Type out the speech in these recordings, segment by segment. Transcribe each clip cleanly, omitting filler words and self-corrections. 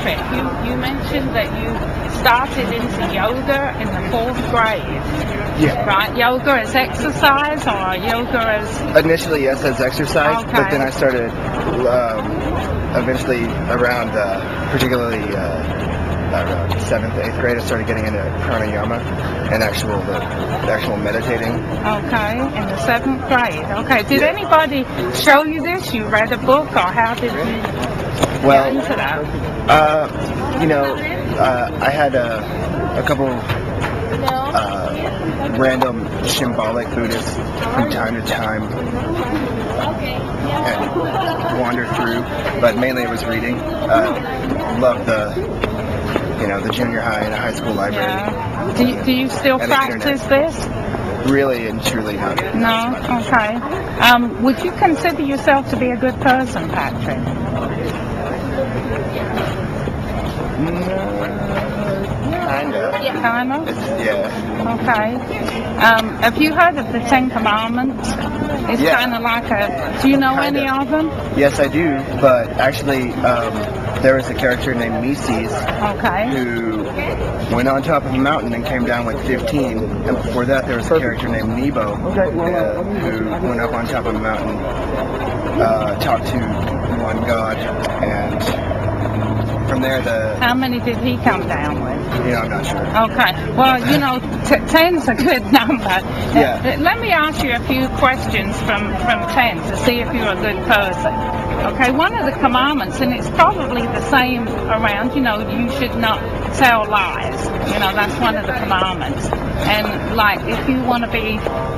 Patrick, you mentioned that you started into yoga in the 4th grade. Yeah. Right? Yoga as exercise or yoga as... Initially, yes, as exercise, Okay. but then I started eventually around, particularly around 7th, 8th grade, I started getting into pranayama and the actual meditating. Okay, in the 7th grade. Okay, did Yeah. anybody show you this? You read a book, or how did you Well, get into that? I had a couple random symbolic Buddhists from time to time and wander through, but mainly it was reading. Loved the junior high and high school library. Yeah. Do you still And the practice this? Really and truly not. No? Okay. Would you consider yourself to be a good person, Patrick? Kind of. Kind of? Yeah. Okay. Have you heard of the 10 Commandments? It's Yeah. kind of like a... Do you know Kinda. any of them? Yes, I do, but actually, there was a character named Mises Okay. who went on top of a mountain and came down with 15. And before that, there was a character named Nebo who went up on top of a mountain, talked to one god, and from there How many did he come down with? I'm not sure. Okay. Well, 10's a good number. Yeah. Let me ask you a few questions from 10 to see if you're a good person. Okay, one of the commandments, and it's probably the same around, you should not tell lies. That's one of the commandments. And, like, if you want to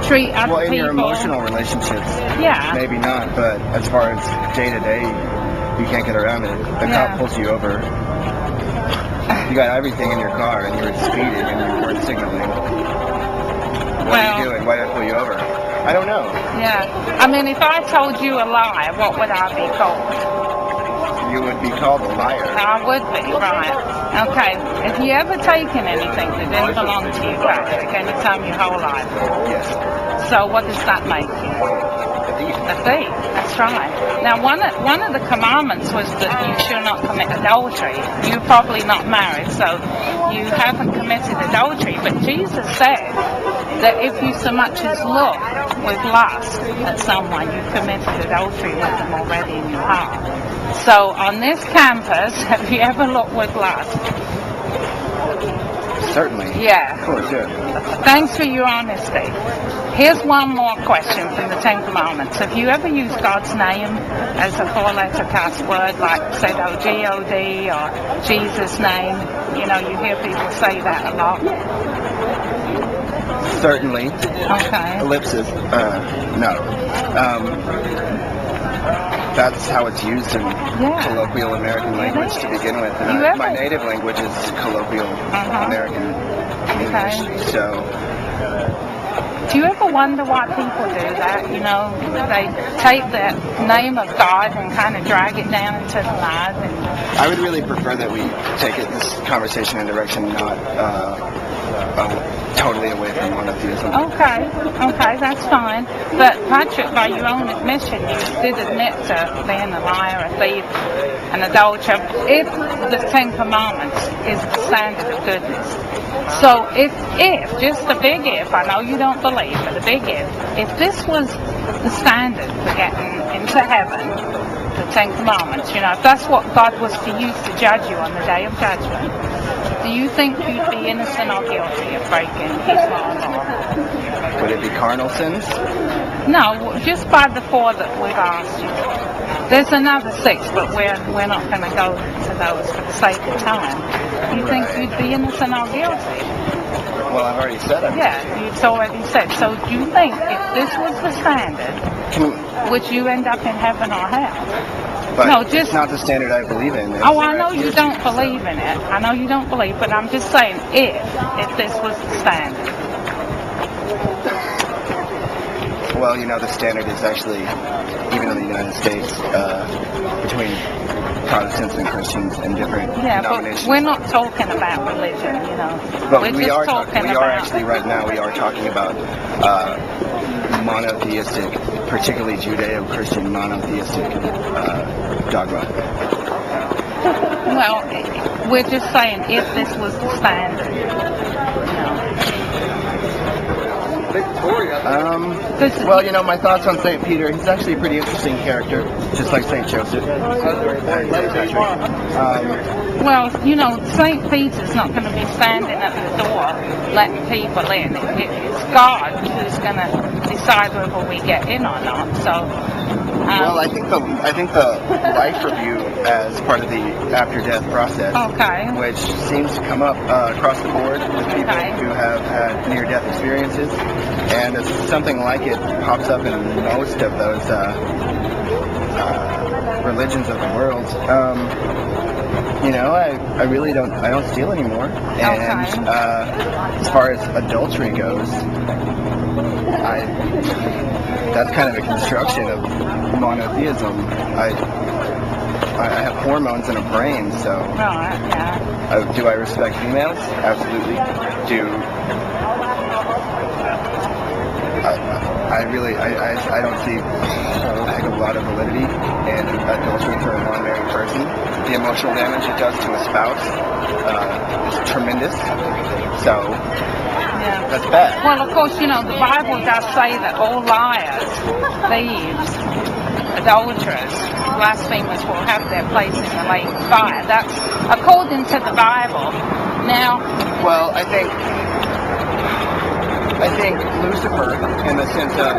treat other Well, in people... your emotional relationships, Yeah. maybe not, but as far as day to day, you can't get around it. The Yeah. cop pulls you over. You got everything in your car, and you were speeding, and you weren't signaling. What are you doing? Why did I pull you over? I don't know. Yeah. I mean, if I told you a lie, what would I be called? You would be called a liar. I would be, right. Okay. Have you ever taken anything that didn't belong to you, Patrick, any time your whole life? Yes. So what does that make you? A thief. That's right. Now, one of the commandments was that you shall not commit adultery. You're probably not married, so you haven't committed adultery. But Jesus said that if you so much as look with lust at someone, you've committed adultery with them already in your heart. So on this campus, have you ever looked with lust? Certainly. Yeah. Of course, yeah. Thanks for your honesty. Here's one more question from the 10 Commandments. Have you ever used God's name as a 4-letter cuss word, like said, oh, G-O-D, or Jesus' name? You hear people say that a lot. Certainly. Okay. Ellipsis. No. That's how it's used in colloquial American language to begin with. And my native language is colloquial American English. So. Do you ever wonder why people do that? They take the name of God and kind of drag it down into the mud. I would really prefer that we take this conversation in a direction not totally away from monotheism. Okay, that's fine. But Patrick, by your own admission, you did admit to being a liar, a thief, an adulterer. If the 10 Commandments is the standard of goodness, so if just a big if, I know you don't believe, but a big if this was the standard for getting into heaven, the 10 Commandments, if that's what God was to use to judge you on the day of judgment, do you think you'd be innocent or guilty of breaking His law? Would it be carnal sins? No, just by the 4 that we've asked you. There's another 6, but we're not going to go to those for the sake of time. You think you'd be innocent or guilty? Well, I've already said it. Yeah, you've already said. So do you think if this was the standard, would you end up in heaven or hell? But it's not the standard I believe in. I know you don't believe in it. I know you don't believe, but I'm just saying if this was the standard. Well, the standard is actually, even in the United States, between Protestants and Christians and different denominations. But we're not talking about religion, But we are actually right now, we are talking about monotheistic, particularly Judeo-Christian monotheistic dogma. Well, we're just saying if this was the standard. Well, my thoughts on St. Peter, he's actually a pretty interesting character, just like St. Joseph. Well, St. Peter's not going to be standing at the door letting people in. It's God who's going to decide whether we get in or not. So, well, I think the life review as part of the after-death process, okay, which seems to come up across the board with people who have had near-death experiences, and something like it pops up in most of those religions of the world. I really don't steal anymore, and as far as adultery goes, that's kind of a construction of monotheism. I have hormones in a brain, so do I respect females? Absolutely. I don't see a heck of a lot of validity in adultery for a non-married person. The emotional damage it does to a spouse is tremendous. So that's bad. Well, of course, the Bible does say that all liars, thieves, adulterers, blasphemers will have their place in the lake of fire. That's according to the Bible. Now, well, I think Lucifer, in the sense of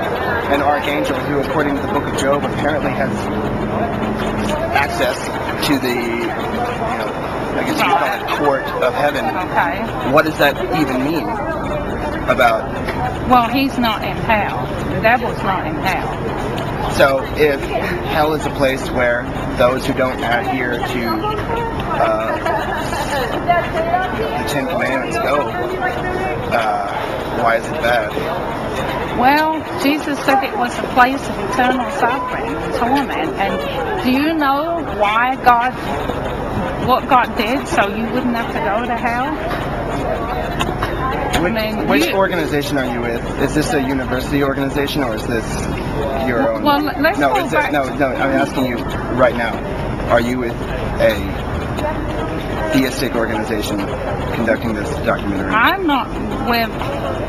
an archangel who, according to the book of Job, apparently has access to the, I guess you call it court of heaven. Okay. What does that even mean about? Well, he's not in hell. The devil's not in hell. So if hell is a place where those who don't adhere to the Ten Commandments go, why is it bad? Well, Jesus said it was a place of eternal suffering and torment. And do you know what God did so you wouldn't have to go to hell? Which organization are you with? Is this a university organization or is this your own? Well, let's no, go back. No, I'm asking you right now. Are you with a theistic organization conducting this documentary? I'm not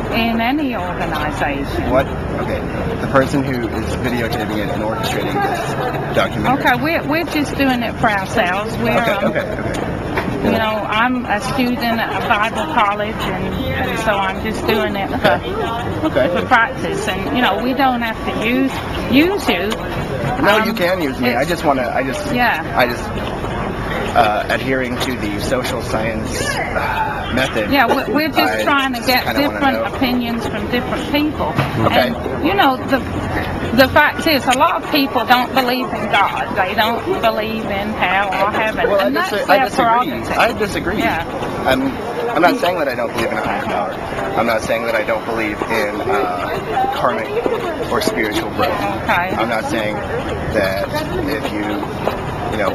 in any organization. What? Okay. The person who is videotaping it and orchestrating this documentary. Okay, we're just doing it for ourselves. Okay. I'm a student at a Bible college, and so I'm just doing it for practice. And we don't have to use you. No, you can use me. I just adhering to the social science method. Yeah, we're just trying to get different opinions from different people. Okay. And the fact is, a lot of people don't believe in God. They don't believe in hell or heaven. Well, and that's their prerogative. I disagree. Yeah. I'm not saying that I don't believe in a higher power. I'm not saying that I don't believe in karmic or spiritual growth. Okay. I'm not saying that if you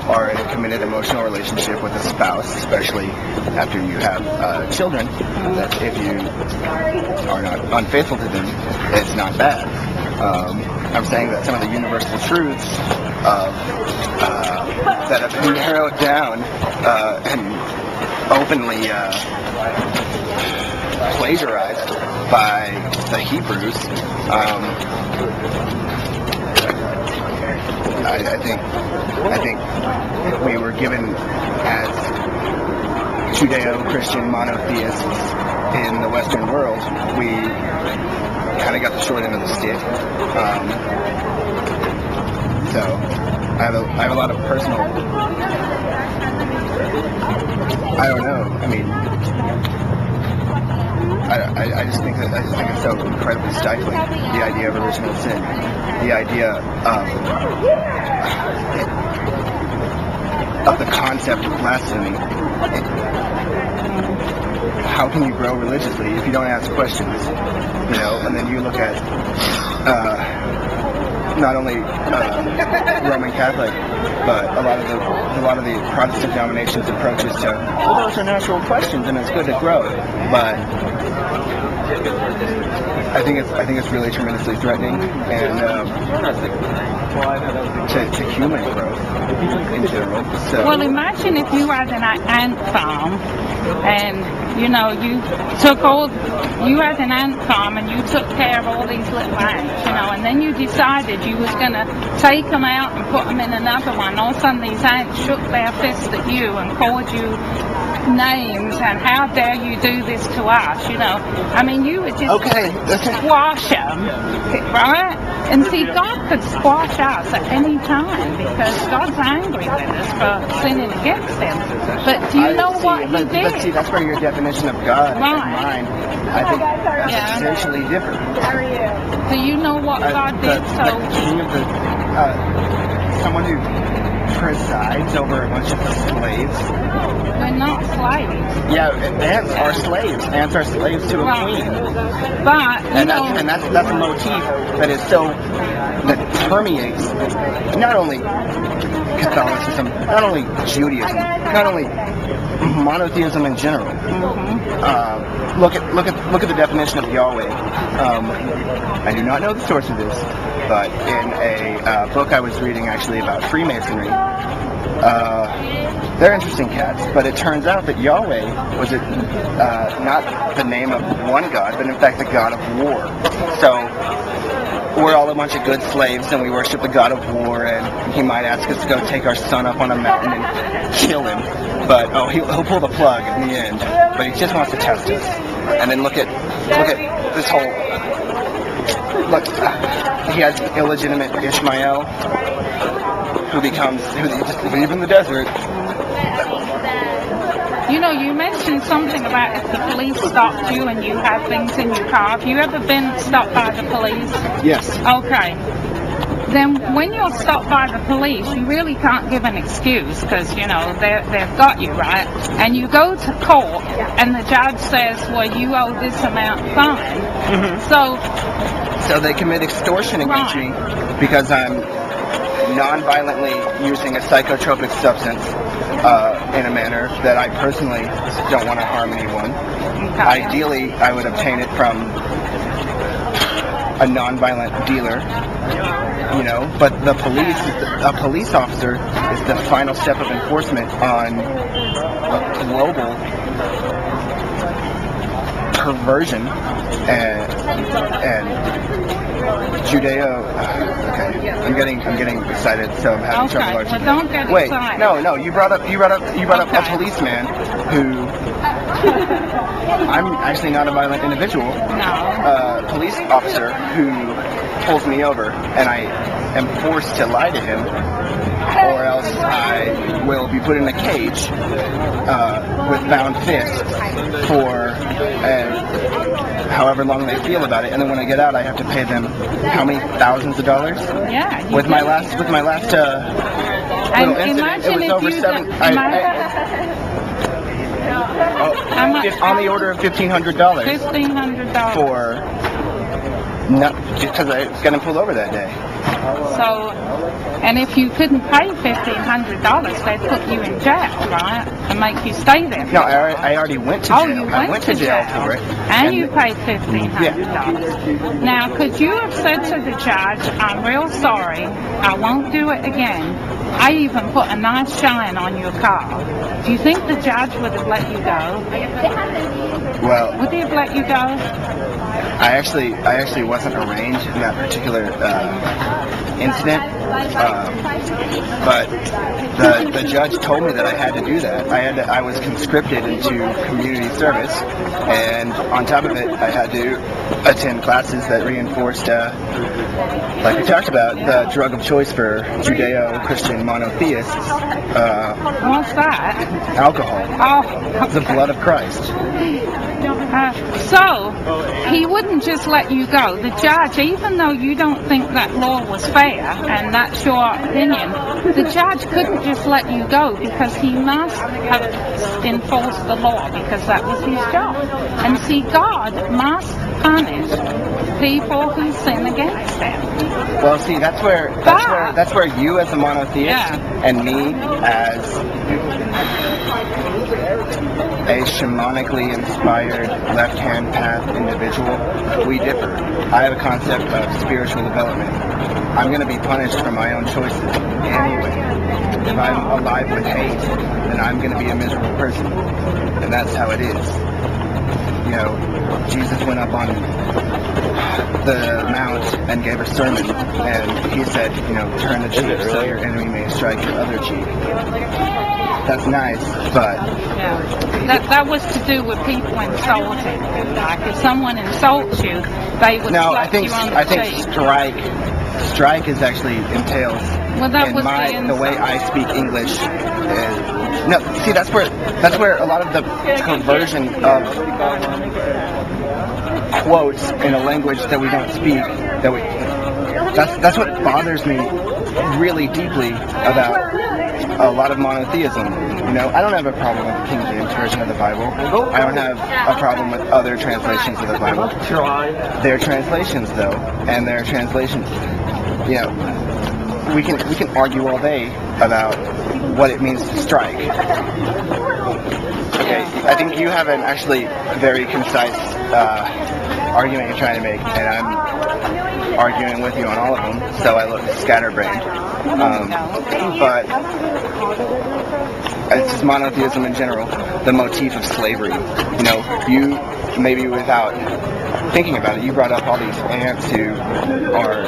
are in a committed emotional relationship with a spouse, especially after you have children, that if you are not unfaithful to them, it's not bad. I'm saying that some of the universal truths that have been narrowed down and openly plagiarized by the Hebrews, I think we were given as Judeo-Christian monotheists in the Western world, we kind of got the short end of the stick. So I have a lot of personal. I don't know. I mean, I just think it's so incredibly stifling. The idea of original sin, the idea of the concept of blasphemy. How can you grow religiously if you don't ask questions? And then you look at not only Roman Catholic, but a lot of the Protestant denominations' approaches to, well, those are natural questions and it's good to grow, but I think it's really tremendously threatening, and to human growth in general. So, Well, imagine if you had an ant farm, and you had an ant farm, and you took care of all these little ants, and then you decided you was going to take them out and put them in another one. All of a sudden, these ants shook their fist at you and called you names, and how dare you do this to us? I mean, you would just squash them, right? And see, God could squash us at any time because God's angry with us for sinning against Him. But do you know what He did? But see, that's where your definition of God and mine, I think, that's essentially different. Do you know what God did? Someone who presides over a bunch of slaves. We're not slaves. Yeah, ants are slaves. Ants are slaves to a queen. But that's a motif that permeates not only Catholicism, not only Judaism, not only monotheism in general. Look at the definition of Yahweh. I do not know the source of this, but in a book I was reading actually about Freemasonry, they're interesting cats, but it turns out that Yahweh was not the name of one god, but in fact the god of war. So we're all a bunch of good slaves, and we worship the god of war, and he might ask us to go take our son up on a mountain and kill him, but he'll pull the plug in the end. But he just wants to test us. And then look at this whole he has illegitimate Ishmael who just live in the desert. You mentioned something about if the police stopped you and you had things in your car. Have you ever been stopped by the police? Yes. Okay. Then when you're stopped by the police, you really can't give an excuse because, they've got you, right? And you go to court and the judge says, well, you owe this amount fine. So they commit extortion against me because I'm non-violently using a psychotropic substance in a manner that I personally don't want to harm anyone. Okay. Ideally, I would obtain it from a non-violent dealer, but a police officer is the final step of enforcement on a global perversion and Judeo. Okay, I'm getting excited, so I'm having trouble articulating. Well, don't get excited. No. You brought up a policeman who. I'm actually not a violent individual. No. Police officer who pulls me over, and I am forced to lie to him, or else I will be put in a cage with bound fists for however long they feel about it, and then when I get out, I have to pay them how many thousands of dollars? Yeah. With my last little incident, it was over on the order of $1,500. $1,500 Because I was getting pulled over that day. So, and if you couldn't pay $1,500, they'd put you in jail, right? And make you stay there. No, I already went to jail. You I went to jail for it. And you paid $1,500. Yeah. Now, could you have said to the judge, I'm real sorry, I won't do it again. I even put a nice shine on your car. Do you think the judge would have let you go? Well, would he have let you go? I actually wasn't arraigned in that particular incident, but the judge told me that I had to do that. I was conscripted into community service, and on top of it, I had to attend classes that reinforced, like we talked about, the drug of choice for Judeo-Christian monotheists. What's that? Alcohol. Oh, okay. The blood of Christ. So, he wouldn't just let you go. The judge, even though you don't think that law was fair, and that's your opinion, the judge couldn't just let you go because he must have enforced the law because that was his job. And see, God must punish people who sin against him. Well, see, that's where you as a monotheist and me as a shamanically inspired left-hand path individual, we differ. I have a concept of spiritual development. I'm going to be punished for my own choices anyway. If I'm alive with hate, then I'm going to be a miserable person. And that's how it is. You know, Jesus went up on the mount and gave a sermon, and he said, you know, turn the cheek so your enemy may strike your other cheek. That's nice, but yeah, that was to do with people insulting. Like if someone insults you, they would slap you on the cheek. Strike is actually entails the way I speak English. See, that's where a lot of the perversion of quotes in a language that we don't speak. That's what bothers me really deeply about a lot of monotheism. You know, I don't have a problem with the King James version of the Bible. I don't have a problem with other translations of the Bible. They're translations, though, and they're translations. You know, we can argue all day about what it means to strike. Okay, I think you have an actually very concise argument you're trying to make, and I'm arguing with you on all of them, so I look scatterbrained. But it's just monotheism in general, the motif of slavery. You know, you, maybe without thinking about it, you brought up all these ants who are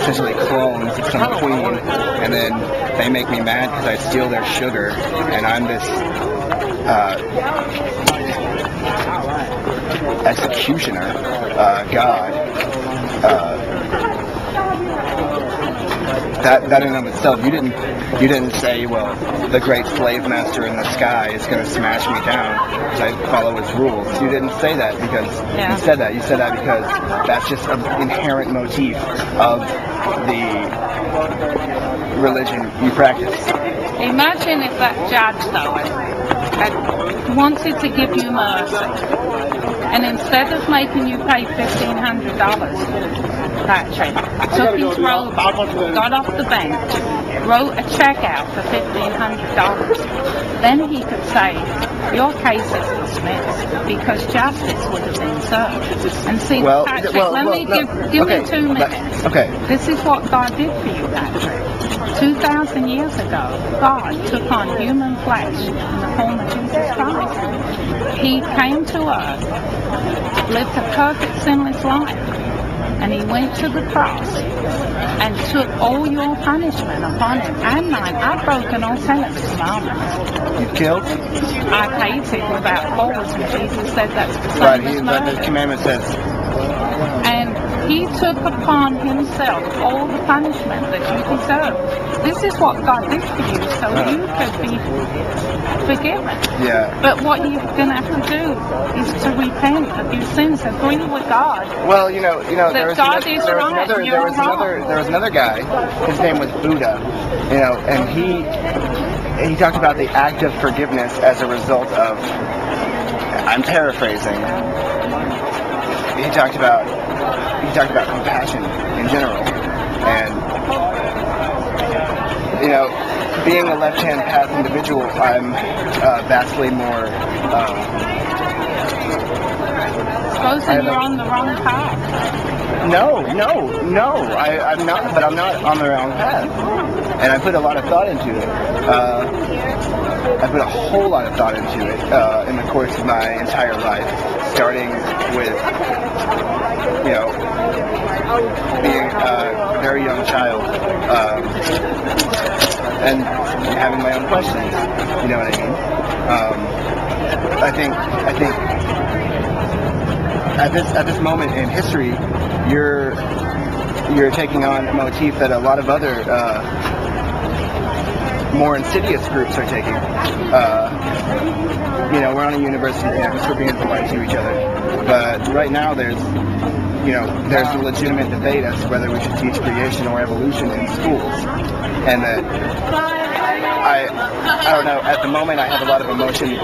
essentially clones of some queen, and then they make me mad because I steal their sugar, and I'm this executioner, God. That in and of itself, you didn't say, well, the great slave master in the sky is going to smash me down because I follow his rules. You didn't say that because you said that. You said that because that's just an inherent motif of the religion you practice. Imagine if that judge, though, had wanted to give you mercy, and instead of making you pay $1,500, Patrick took his robe, got off the bench, wrote a check out for $1,500. Then he could say, your case is dismissed because justice would have been served. And see, Patrick, give me 2 minutes. Okay. This is what God did for you, Patrick. 2,000 years ago, God took on human flesh in the form of Jesus Christ. He came to earth, lived a perfect sinless life, and he went to the cross and took all your punishment upon him and mine. I've broken all 10 of his commandments. You killed? I hated without cause, and Jesus said that's the same as murder. But the commandment says. And he took upon himself all the punishment that you deserve. This is what God did for you, so you could be forgiven. Yeah. But what you're going to have to do is to repent of your sins, agree with God. Well, you know, there was another guy. His name was Buddha. You know, and he talked about the act of forgiveness as a result of. I'm paraphrasing. He talked about compassion in general, and you know, being a left-hand path individual, I'm vastly more. Supposing you're on the wrong path. No, I'm not. But I'm not on the wrong path, and I put a lot of thought into it. I put a whole lot of thought into it in the course of my entire life, starting with, you know, being a very young child and having my own questions. You know what I mean? I think at this moment in history, you're taking on a motif that a lot of other more insidious groups are taking. You know, we're on a university campus, we're being polite to each other. But right now there's a legitimate debate as to whether we should teach creation or evolution in schools. And that I don't know. At the moment, I have a lot of emotion.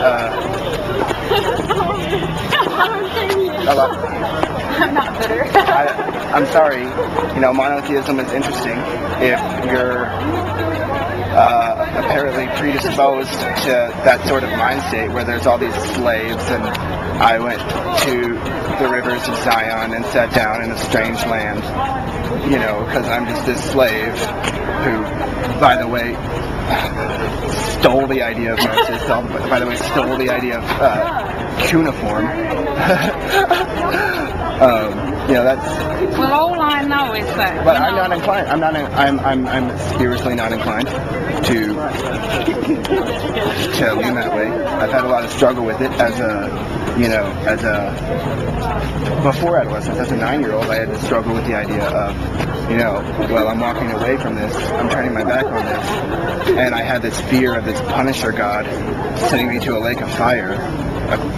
A lot. I'm not bitter. I'm sorry. Monotheism is interesting if you're apparently predisposed to that sort of mind state where there's all these slaves, and I went to the rivers of Zion and sat down in a strange land, because I'm just this slave who, by the way, stole the idea of Moses, by the way, stole the idea of cuneiform. That's. Well, all I know is that. But I'm not inclined. I'm spiritually not inclined to lean that way. I've had a lot of struggle with it before adolescence. As a 9-year-old, I had to struggle with the idea of, I'm walking away from this. I'm turning my back on this, and I had this fear of this Punisher God sending me to a lake of fire,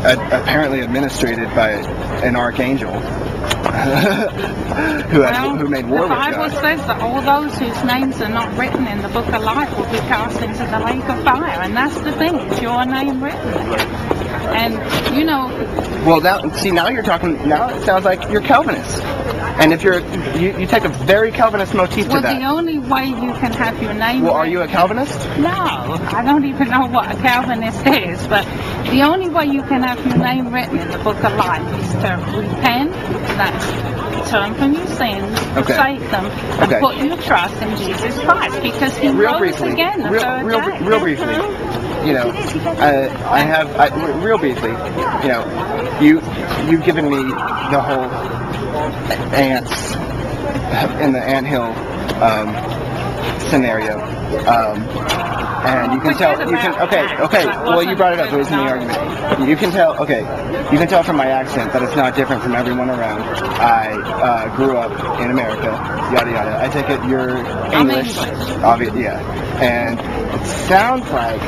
apparently administrated by an archangel. who made war with God. The Bible says that all those whose names are not written in the book of life will be cast into the lake of fire, and that's the thing, it's your name written. And, Well, now you're talking, now it sounds like you're Calvinist. And if you take a very Calvinist motif to that. Well, the only way you can have your name Well, are you a Calvinist? No, I don't even know what a Calvinist is, but the only way you can have your name written in the book of life is to repent, that's turn from your sins, forsake them, and put your trust in Jesus Christ, because He rose again the third day. Real briefly, real briefly, you've given me the whole ants in the anthill scenario, and you can tell. Well, you brought it up. It was in the argument. You can tell. You can tell from my accent that it's not different from everyone around. I grew up in America. Yada yada. I take it you're English. Obviously, yeah. And it sounds like,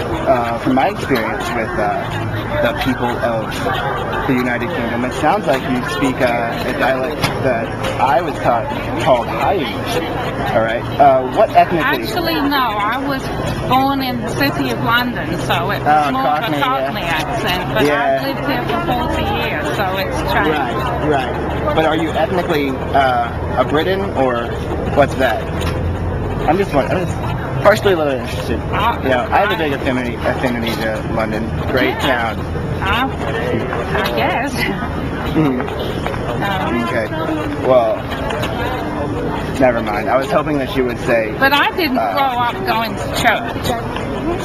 from my experience with the people of the United Kingdom, it sounds like you speak a dialect that I was taught called High English. All right. What ethnically? Actually, no. I was born in the city of London, so it was more of a Cockney accent. But I've lived here for 40 years, so it's changed. Right. But are you ethnically a Briton, or what's that? I'm just partially a little interested. I have a big affinity to London. Great town. I guess. Okay. Well, never mind. I was hoping that you would say. But I didn't grow up going to church.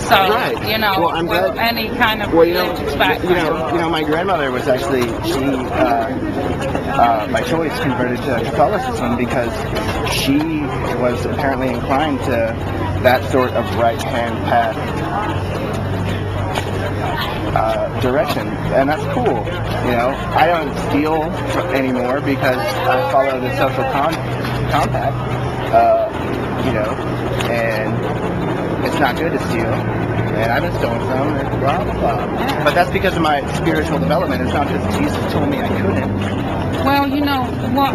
So, I'm with glad. any kind of religious background. My grandmother was actually, by choice, converted to Catholicism because she was apparently inclined to that sort of right-hand path direction, and that's cool. I don't steal anymore because I follow the social compact, and it's not good to steal, and I've been stolen from, and blah, blah, blah. But that's because of my spiritual development. It's not because Jesus told me I couldn't. Well, what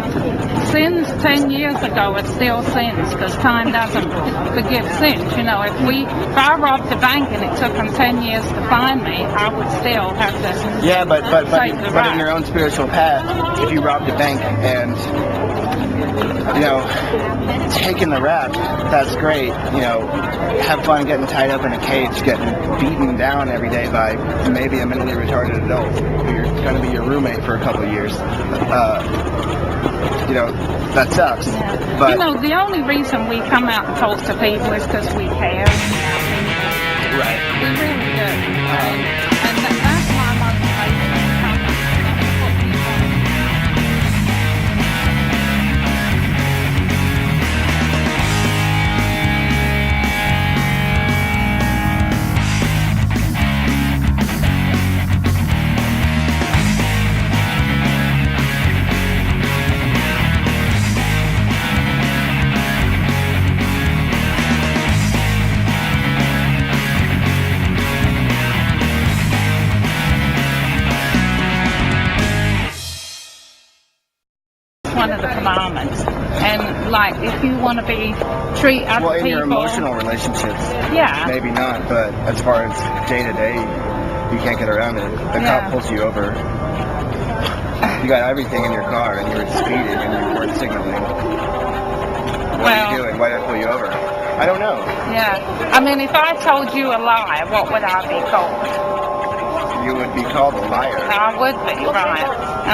sins 10 years ago are still sins, because time doesn't forgive sins. If I robbed a bank and it took them 10 years to find me, I would still have to. Yeah, but in your own spiritual path, if you robbed a bank and taking the rap, that's great. Have fun getting tied up in a cage, getting beaten down every day by maybe a mentally retarded adult who's going to be your roommate for a couple of years. That sucks. Yeah. But the only reason we come out and talk to people is because we care. Right. We really do. And that's my motivation to come out and put people on. one of the commandments. And like, if you want to treat other Well, in people, your emotional relationships, yeah, maybe not, but as far as day to day, you can't get around it. The Yeah. cop pulls you over. You got everything in your car, and you were speeding, and you weren't signaling. What are you doing? Why did I pull you over? I don't know. Yeah. I mean, if I told you a lie, what would I be called? You would be called a liar. I would be, right.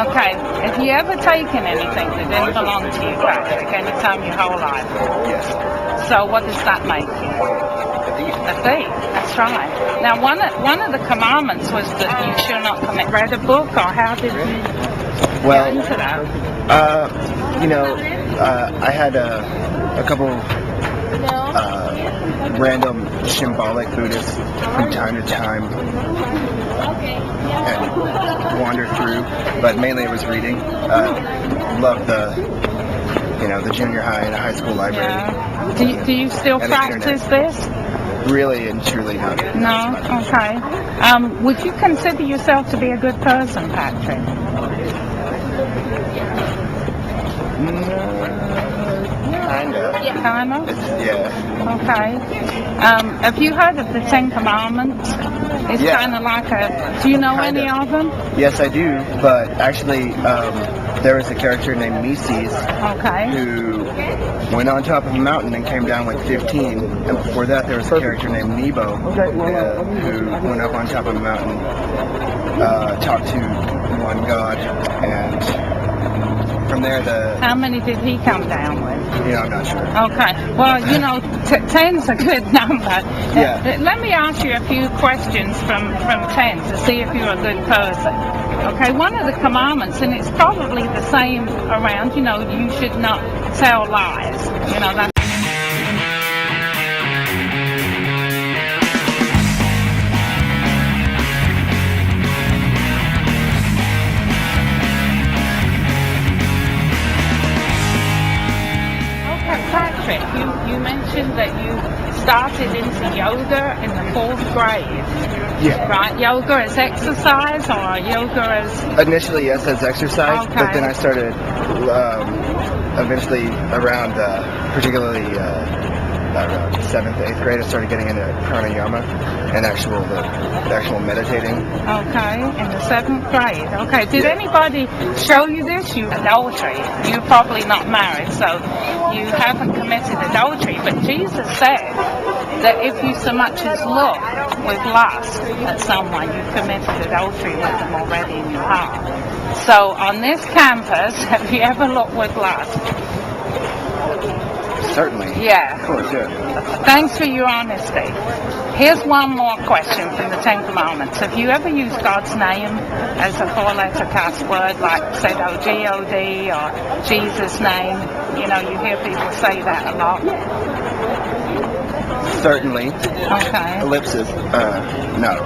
Okay. Have you ever taken anything that didn't belong to you, Patrick, any time your whole life? Yes. So what does that make you? A thief. That's right. Now, one of the commandments was that you should not commit. Read a book, or how did you Well, get into that? I had a couple random symbolic Buddhists from time to time and wander through, but mainly it was reading. Loved the junior high and high school library. Yeah. Do you still And the practice internet. this? Really and truly not. No? Okay. Would you consider yourself to be a good person, Patrick? Kind of. Kind of? Yeah. Okay. Have you heard of the Ten Commandments? It's Yeah. kind of like do you know Kinda. any of them? Yes, I do, but actually, there was a character named Mises Okay. who went on top of a mountain and came down with 15. And before that, there was a character named Nebo who went up on top of a mountain, talked to one god, and from there, How many did he come down with? I'm not sure. Okay. Well, 10's a good number. Yeah. Let me ask you a few questions from 10 to see if you're a good person. Okay, one of the commandments, and it's probably the same around, you should not tell lies. That's Patrick, you mentioned that you started into yoga in the 4th grade, Yeah. right? Yoga as exercise, or yoga as... Initially, yes, as exercise, Okay. but then I started eventually around, particularly around 7th, 8th grade, I started getting into pranayama and the actual meditating. Okay, in the 7th grade. Okay, did Yeah. anybody show you this? You adultery. You're probably not married, so you haven't committed adultery. But Jesus said that if you so much as look with lust at someone, you've committed adultery with them already in your heart. So on this campus, have you ever looked with lust? Certainly. Yeah. Of course, yeah. Thanks for your honesty. Here's one more question from the Ten Commandments. Have you ever used God's name as a 4-letter cuss word, like said, oh, G-O-D, or Jesus' name? You hear people say that a lot. Certainly. Okay. Ellipsis. No.